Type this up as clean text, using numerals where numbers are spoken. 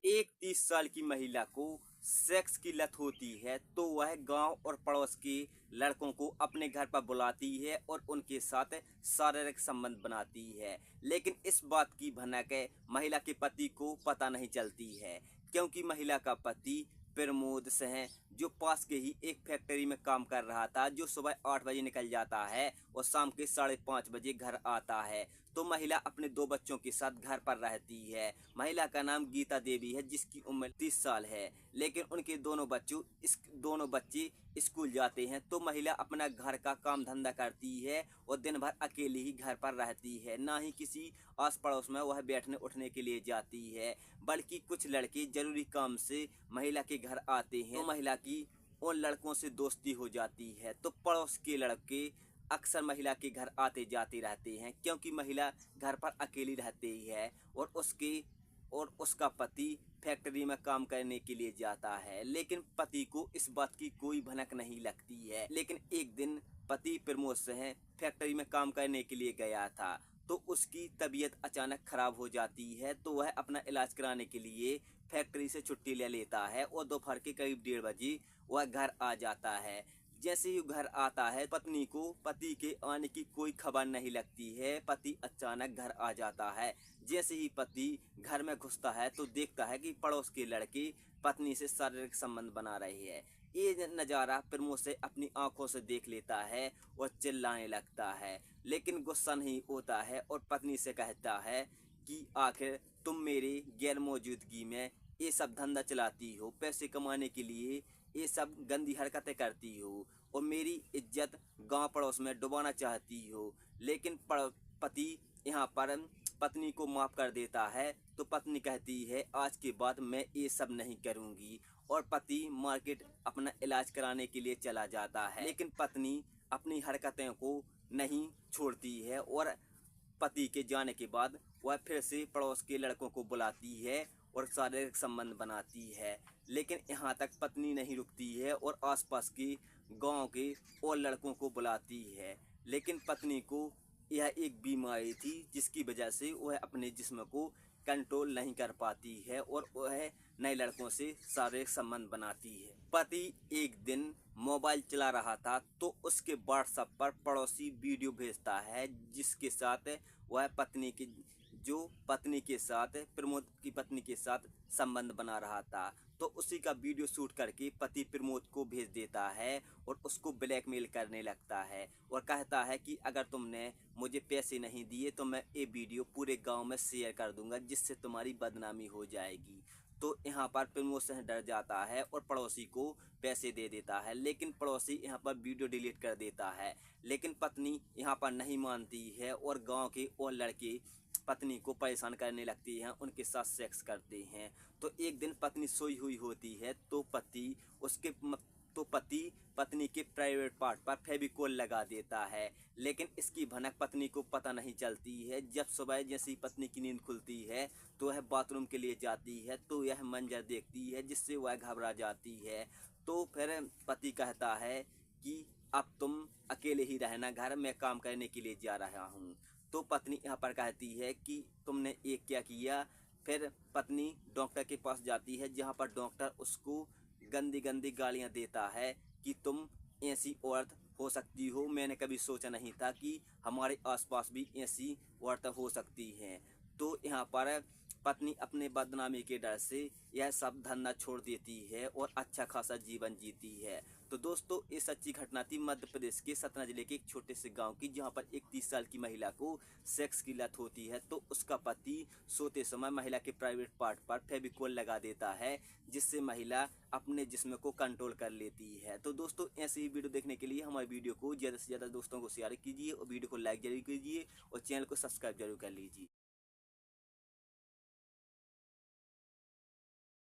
एक 30 साल की महिला को सेक्स की लत होती है तो वह गांव और पड़ोस के लड़कों को अपने घर पर बुलाती है और उनके साथ शारीरिक संबंध बनाती है। लेकिन इस बात की भनक महिला के पति को पता नहीं चलती है, क्योंकि महिला का पति प्रमोद सिंह जो पास के ही एक फैक्ट्री में काम कर रहा था, जो सुबह 8 बजे निकल जाता है और शाम के 5:30 बजे घर आता है। तो महिला अपने 2 बच्चों के साथ घर पर रहती है। महिला का नाम गीता देवी है, जिसकी उम्र 30 साल है। लेकिन उनके दोनों बच्चे स्कूल जाते हैं, तो महिला अपना घर का काम धंधा करती है और दिन भर अकेली ही घर पर रहती है। ना ही किसी आस पड़ोस में वह बैठने उठने के लिए जाती है, बल्कि कुछ लड़के जरूरी काम से महिला के घर आते हैं, तो महिला की उन लड़कों से दोस्ती हो जाती है। तो पड़ोस के लड़के अक्सर महिला के घर आते जाते रहते हैं, क्योंकि महिला घर पर अकेली रहती है और उसका पति फैक्ट्री में काम करने के लिए जाता है। लेकिन पति को इस बात की कोई भनक नहीं लगती है। लेकिन एक दिन पति प्रमोद सिंह फैक्ट्री में काम करने के लिए गया था, तो उसकी तबीयत अचानक खराब हो जाती है। तो वह अपना इलाज कराने के लिए फैक्ट्री से छुट्टी ले लेता है और दोपहर के करीब 1:30 बजे वह घर आ जाता है। जैसे ही घर आता है, पत्नी को पति के आने की कोई खबर नहीं लगती है। पति अचानक घर आ जाता है। जैसे ही पति घर में घुसता है तो देखता है कि पड़ोस के लड़के पत्नी से शारीरिक संबंध बना रहे हैं। ये नज़ारा प्रमोद से अपनी आंखों से देख लेता है और चिल्लाने लगता है, लेकिन गुस्सा नहीं होता है और पत्नी से कहता है कि आखिर तुम मेरे गैर मौजूदगी में ये सब धंधा चलाती हो, पैसे कमाने के लिए ये सब गंदी हरकतें करती हो और मेरी इज्जत गांव पड़ोस में डुबाना चाहती हो। लेकिन पति यहाँ पर पत्नी को माफ़ कर देता है। तो पत्नी कहती है आज के बाद मैं ये सब नहीं करूँगी, और पति मार्केट अपना इलाज कराने के लिए चला जाता है। लेकिन पत्नी अपनी हरकतें को नहीं छोड़ती है और पति के जाने के बाद वह फिर से पड़ोस के लड़कों को बुलाती है और शारीरिक संबंध बनाती है। लेकिन यहाँ तक पत्नी नहीं रुकती है और आसपास के गांव के और लड़कों को बुलाती है। लेकिन पत्नी को यह एक बीमारी थी, जिसकी वजह से वह अपने जिस्म को कंट्रोल नहीं कर पाती है और वह नए लड़कों से शारीरिक संबंध बनाती है। पति एक दिन मोबाइल चला रहा था, तो उसके व्हाट्सएप पर पड़ोसी वीडियो भेजता है, जिसके साथ वह पत्नी के साथ प्रमोद की पत्नी के साथ संबंध बना रहा था। तो उसी का वीडियो शूट करके पति प्रमोद को भेज देता है और उसको ब्लैकमेल करने लगता है और कहता है कि अगर तुमने मुझे पैसे नहीं दिए तो मैं ये वीडियो पूरे गांव में शेयर कर दूंगा, जिससे तुम्हारी बदनामी हो जाएगी। तो यहाँ पर प्रमोद सिंह डर जाता है और पड़ोसी को पैसे दे देता है। लेकिन पड़ोसी यहाँ पर वीडियो डिलीट कर देता है। लेकिन पत्नी यहाँ पर नहीं मानती है और गांव के और लड़के पत्नी को परेशान करने लगती हैं, उनके साथ सेक्स करते हैं। तो एक दिन पत्नी सोई हुई होती है, तो पति पत्नी के प्राइवेट पार्ट पर फेविकोल लगा देता है। लेकिन इसकी भनक पत्नी को पता नहीं चलती है। जब सुबह जैसे ही पत्नी की नींद खुलती है तो वह बाथरूम के लिए जाती है, तो यह मंजर देखती है, जिससे वह घबरा जाती है। तो फिर पति कहता है कि अब तुम अकेले ही रहना, घर में काम करने के लिए जा रहा हूँ। तो पत्नी यहाँ पर कहती है कि तुमने ये क्या किया। फिर पत्नी डॉक्टर के पास जाती है, जहाँ पर डॉक्टर उसको गंदी गंदी गालियाँ देता है कि तुम ऐसी औरत हो सकती हो, मैंने कभी सोचा नहीं था कि हमारे आसपास भी ऐसी औरतें हो सकती हैं। तो यहाँ पर पत्नी अपने बदनामी के डर से यह सब धंधा छोड़ देती है और अच्छा खासा जीवन जीती है। तो दोस्तों, ये सच्ची घटना थी मध्य प्रदेश के सतना जिले के एक छोटे से गांव की, जहां पर एक 30 साल की महिला को सेक्स की लत होती है। तो उसका पति सोते समय महिला के प्राइवेट पार्ट पर फेविकोल लगा देता है, जिससे महिला अपने जिस्म को कंट्रोल कर लेती है। तो दोस्तों, ऐसे ही वीडियो देखने के लिए हमारे वीडियो को ज़्यादा से ज़्यादा दोस्तों को शेयर कीजिए और वीडियो को लाइक जरूर कीजिए और चैनल को सब्सक्राइब जरूर कर लीजिए।